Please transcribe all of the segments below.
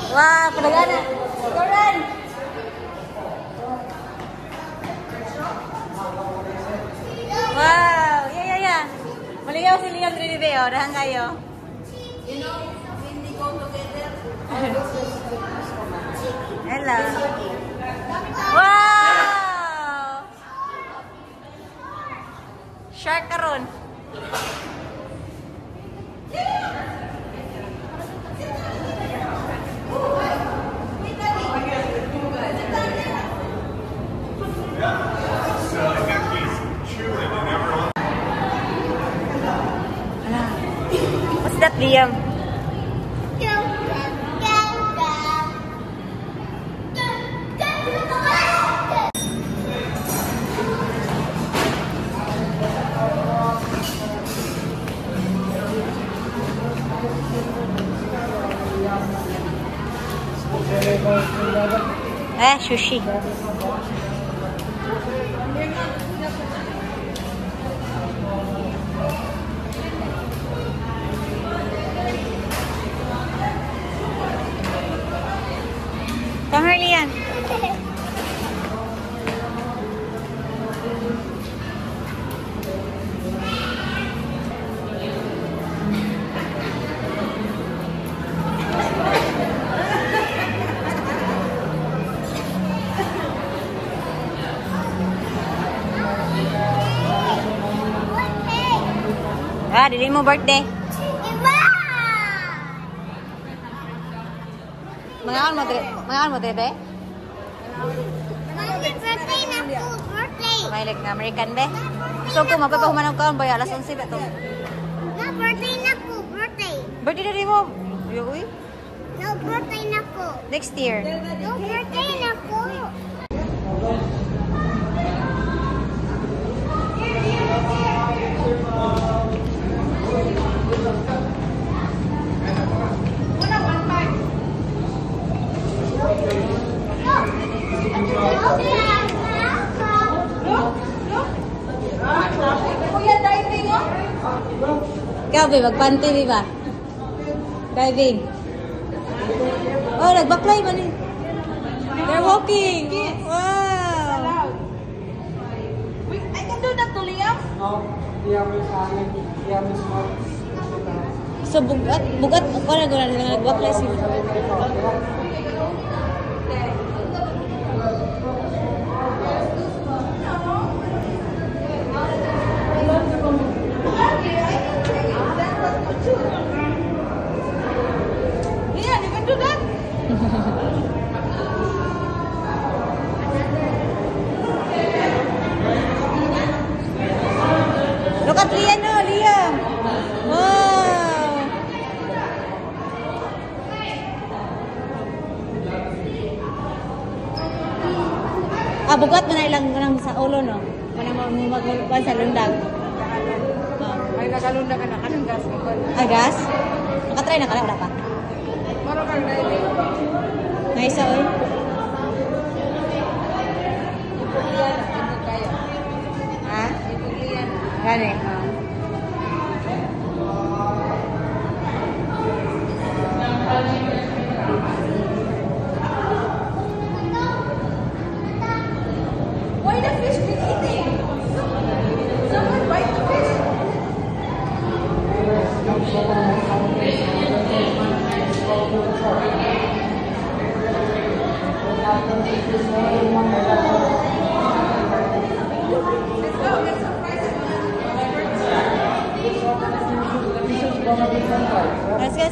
Wah, pedagana. Turun. Wow, ya. Maligaw si Liam Trinity, oh. Dahan kayo. You know, when they go together. Hello. Wow! Shark karon. What's that, Liam? Sushi. Come here, Liam. Dili mo birthday. Mangaon mo tebe? Birthday na po, birthday. May like na American be. So ko mapapahuman og kaon ba alas 11 ba to? No, birthday na po, birthday. Birthday na rin mo. Uy. No, birthday na po. Next year. No, birthday na po. Ikaw, be, magpanty, di ba? Diving. Oh, nagbaklay man eh. They're walking. Wow. I can do that to Liam. No, Liam is not. So, bugat, ako na nagbaklay si Yeah, you can do that. Look at Liam, no, Liam. Wow. Bugat mo na ilang sa ulo, no? Manang magmagulpan sa lundag. Ay, nagalunda ka na. Anong gas? Gas? Nakatry na ka na, wala pa? Maro kang diving. Naisa, oy. Ha? Gani. Why the fish be eating? Someone bite the fish.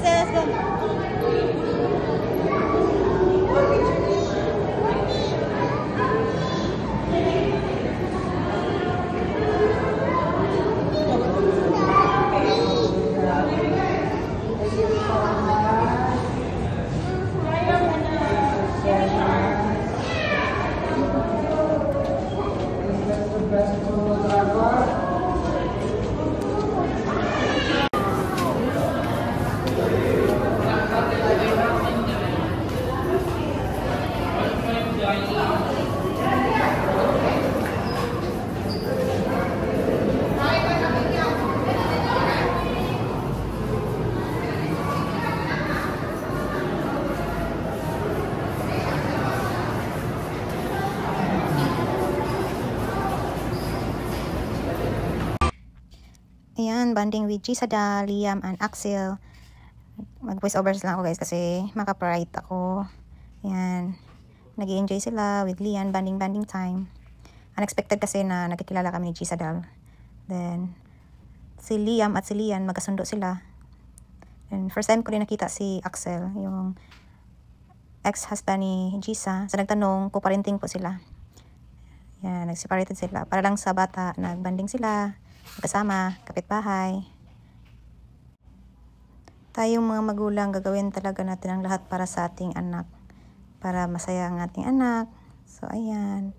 Let's go. bonding with Gisadal, Liam, and Axel. Mag-voice overs lang ako guys kasi makaprite ako. Yan. Nag-i-enjoy sila with Liam, bonding time. Unexpected kasi na nagkikilala kami ni Gisadal. Then, si Liam at si Lian, magkasundo sila. And first time ko rin nakita si Axel, yung ex-husband ni Gisa. So, nagtanong kung parenting po sila. Yan, nag-separated sila. Para lang sa bata, nagbanding sila, kasama, kapitbahay. Tayong mga magulang, gagawin talaga natin ang lahat para sa ating anak. Para masaya ang ating anak. So, ayan.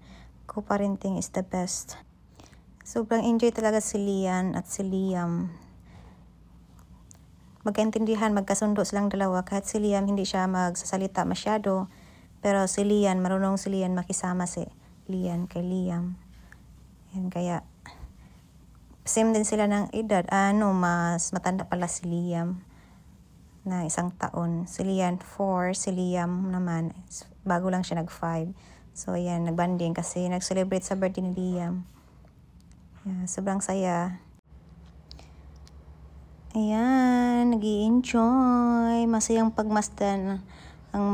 Co-parenting is the best. Sobrang enjoy talaga si Lian at si Liam. Magkaintindihan, magkasundo silang dalawa. Kahit si Liam hindi siya magsasalita masyado. Pero si Lian, marunong si Lian makisama si Lian kay Liam. Yan, kaya same din sila ng edad. Mas matanda pala si Liam na 1 taon. Si Lian 4, si Liam naman bago lang siya nag-5. So ayan, nagbanding kasi nag-celebrate sa birthday ni Liam. Yeah, sobrang saya. Ayan, nag-i-enjoy. Masayang pagmasdan ang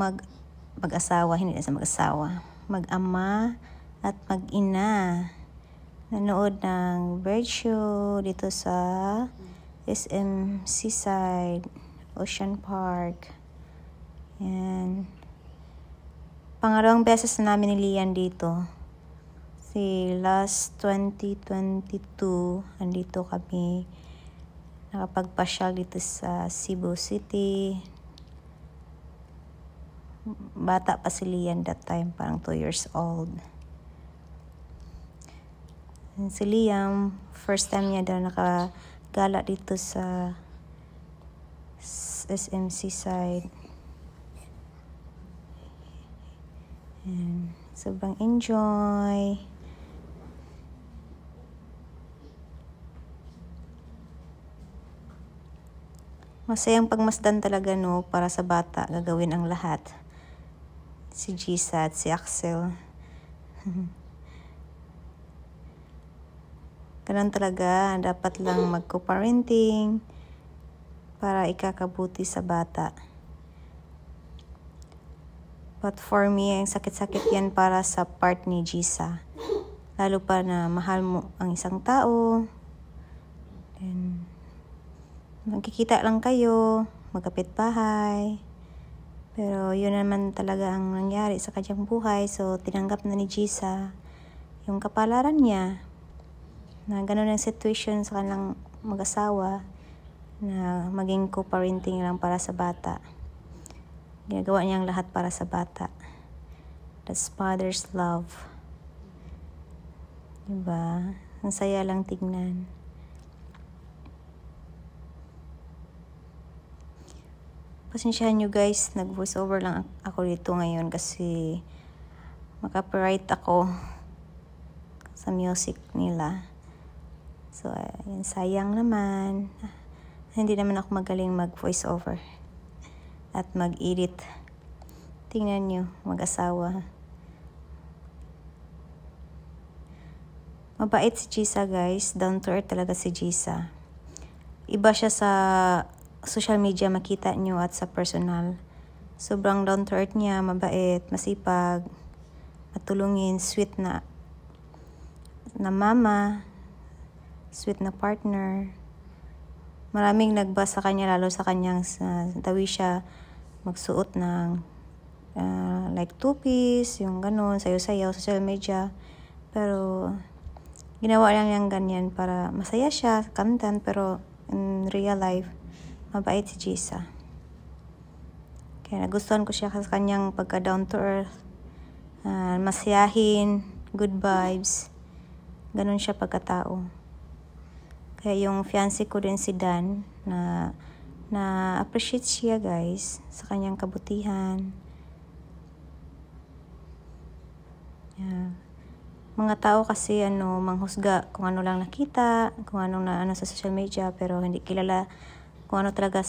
mag-asawa, hindi na sa mag-asawa. Mag-ama at mag-ina. Nanood ng bird show dito sa SM Seaside, Ocean Park. Ayan. Pangalawang beses na namin ni Lian dito. Last 2022, andito kami. Nakapagpasyal dito sa Cebu City. Bata pa si Lian that time, parang 2 years old. And si Liam, first time niya daw nakagala dito sa SM Seaside. And sobrang enjoy. Masayang pagmasdan talaga para sa bata, gagawin ang lahat. Si Gisa at si Axel. Ganun talaga, dapat lang mag-co-parenting para ikakabuti sa bata. But for me, ang sakit-sakit yan para sa part ni Gisa. Lalo pa na mahal mo ang isang tao. And magkikita lang kayo, magkapit bahay. Pero yun naman talaga ang nangyari sa kanyang buhay. So, tinanggap na ni Gisa yung kapalaran niya. Na ganun ang situation sa kanilang mag-asawa. Na maging co-parenting lang para sa bata. Ginagawa niya ang lahat para sa bata. That's father's love. Diba? Ang saya lang tignan. Pasensyahan nyo guys, nag-voice over lang ako dito ngayon kasi maka-copyright ako sa music nila. So, ayan, sayang naman. Hindi naman ako magaling mag-voice over at mag-edit. Tingnan nyo, mag-asawa. Mabait si Gisa guys, down to earth talaga si Gisa. Iba siya sa social media, makita nyo at sa personal. Sobrang down to earth niya, mabait, masipag, matulungin, sweet na mama, sweet na partner. Maraming nagbasa sa kanya, lalo sa kanyang dawi siya magsuot ng like two-piece, yung ganun, sayo-sayo, social media. Pero ginawa lang niyang ganyan para masaya siya, content, pero in real life, mabait si Gisa. Kaya nagustuhan ko siya sa kanyang pagka down to earth. Masayahin, good vibes. Ganun siya pagkatao. Kaya yung fiancé ko din si Dan, na appreciate siya guys sa kanyang kabutihan. Yeah. Mga tao kasi manghusga kung ano lang nakita, kung anong na sa social media, pero hindi kilala kung ano talaga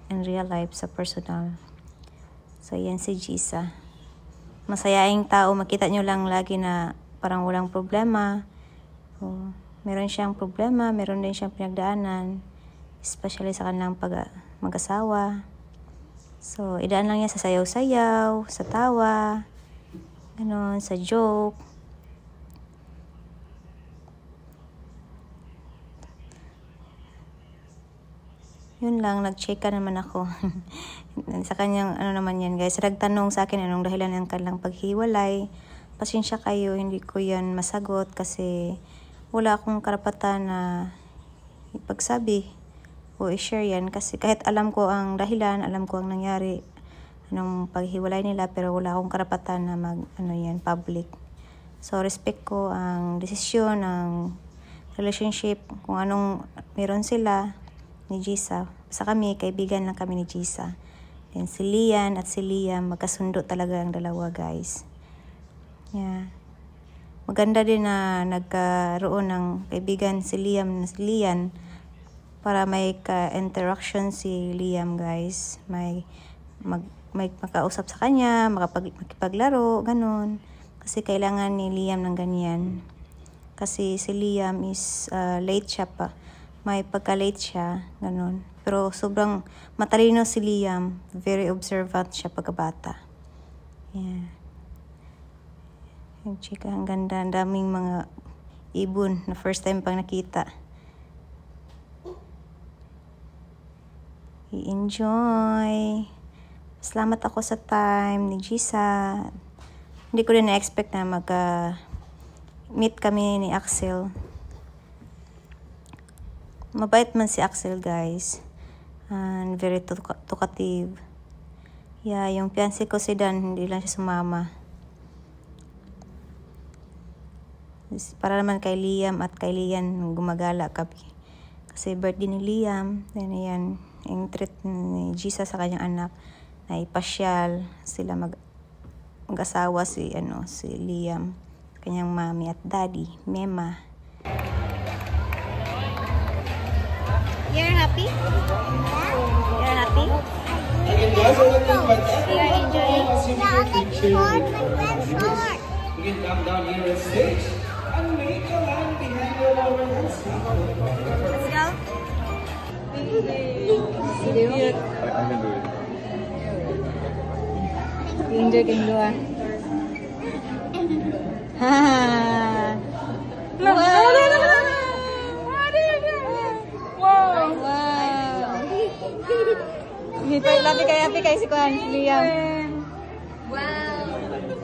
in real life, sa personal. So, yan si Gisa. Masayaing tao, makita nyo lang lagi na parang walang problema. Meron siyang problema, meron din siyang pinagdaanan. especially sa kanilang mag-asawa. So, idaan lang yan sa sayaw-sayaw, sa tawa, ganon, sa joke. Yun lang, nag-check ka naman ako. Sa kanyang, ano naman yan guys, nagtanong sa akin anong dahilan ng kanilang paghiwalay. Pasensya kayo, hindi ko yan masagot kasi wala akong karapatan na ipagsabi o i-share yan. Kasi kahit alam ko ang dahilan, alam ko ang nangyari, anong paghiwalay nila, pero wala akong karapatan na public. So, respect ko ang desisyon ng relationship, kung anong meron sila ni Jisa. Sa kami, kaibigan lang kami ni Jisa. And si Lian at si Liam, magkasundo talaga ang dalawa, guys. Yeah. Maganda din na nagkaroon ng kaibigan si Liam na si Lian para may ka-interaction si Liam, guys. May makausap sa kanya, makipaglaro, ganun. Kasi kailangan ni Liam ng ganyan. Kasi si Liam is late siya pa. May pagka-late siya, ganun. Pero sobrang matalino si Liam. Very observant siya pagkabata. Yeah. Yung chika, ang ganda. Ang daming mga ibon na first time pang nakita. I-enjoy. Salamat ako sa time ni Jisa. Hindi ko rin na-expect na meet kami ni Axel. Mabait man si Axel, guys. And very talkative. Yeah, yung fiancé ko si Dan, hindi lang siya sumama. Para naman kay Liam at kay Lian, gumagala kami. Kasi birthday ni Liam. Then ayan, yung treat ni Jisa sa kanyang anak na ipasyal sila mag-asawa si Liam, kanyang mami at daddy, Mema. You're happy? You're happy? Yeah, I'm making short, my friend's short. You can come down here on stage and make a line behind your lower hands. Let's go. Enjoy kayong dua. Ha! Wow! Happy kay si Kuan, Liam. Wow.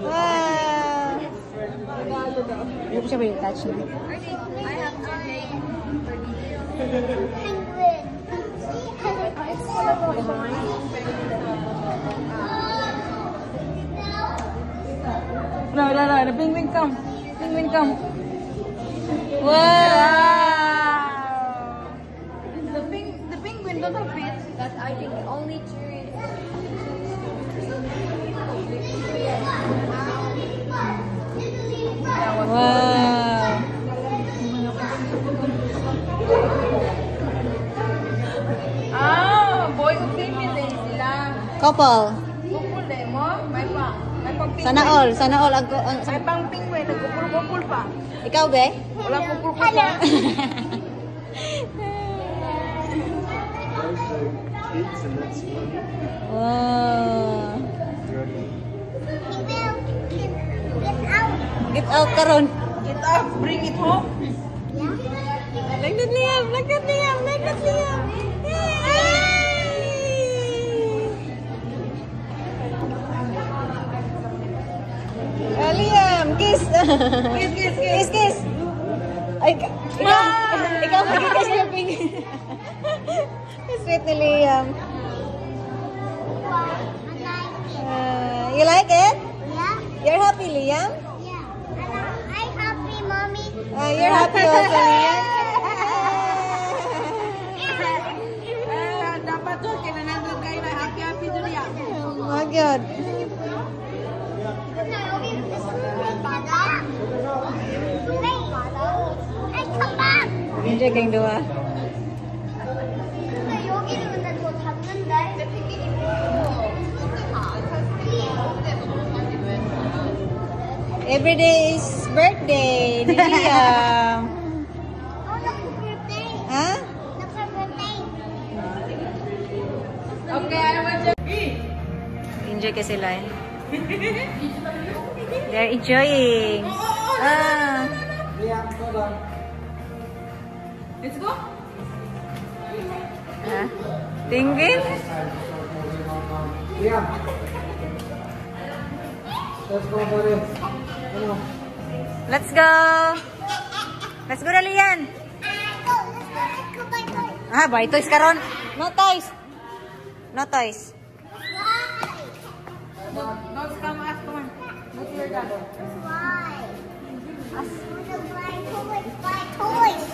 Wow! Hindi ko siya ba yung touch na? I have to make No, the penguin come. Penguin come. Wow! the penguin doesn't fit. That I think only during Wow! boy o female din sila. Couple. Kupul din mo, may pang penguin. Sana all ang May pang penguin, nagkupul pa. ikaw be? Wala kupul pa. Wow! Get out. Get out karon. Get up, bring it home. Like that Liam. Liam, kiss. Kiss. Ay, ikaw mag-kiss niya, Pink. Sweet ni Liam. You like it? Yeah. You're happy, Liam? Yeah. I'm happy, mommy. You're happy also, Liam? Dapat doon, kinanandun kayo na happy doon yan. Oh my God. Hey, come back. Enjoy kayong dua. 여기는 근데 더 닿는데? Every day is birthday ni Liam. Oh, naka-birthday. Ha? Naka-birthday. Okay, I want you. Enjoy kasi sila eh. They're enjoying. Ah. Liam, hold on. Let's go. Ah. Tingin? Liam. Let's go, buddy. Come on. Let's go! Let's go na, Lian! Ah, buy toys karon. No toys. No toys. Don't come ask, come on. Go to your dad. Why? I want to buy toys.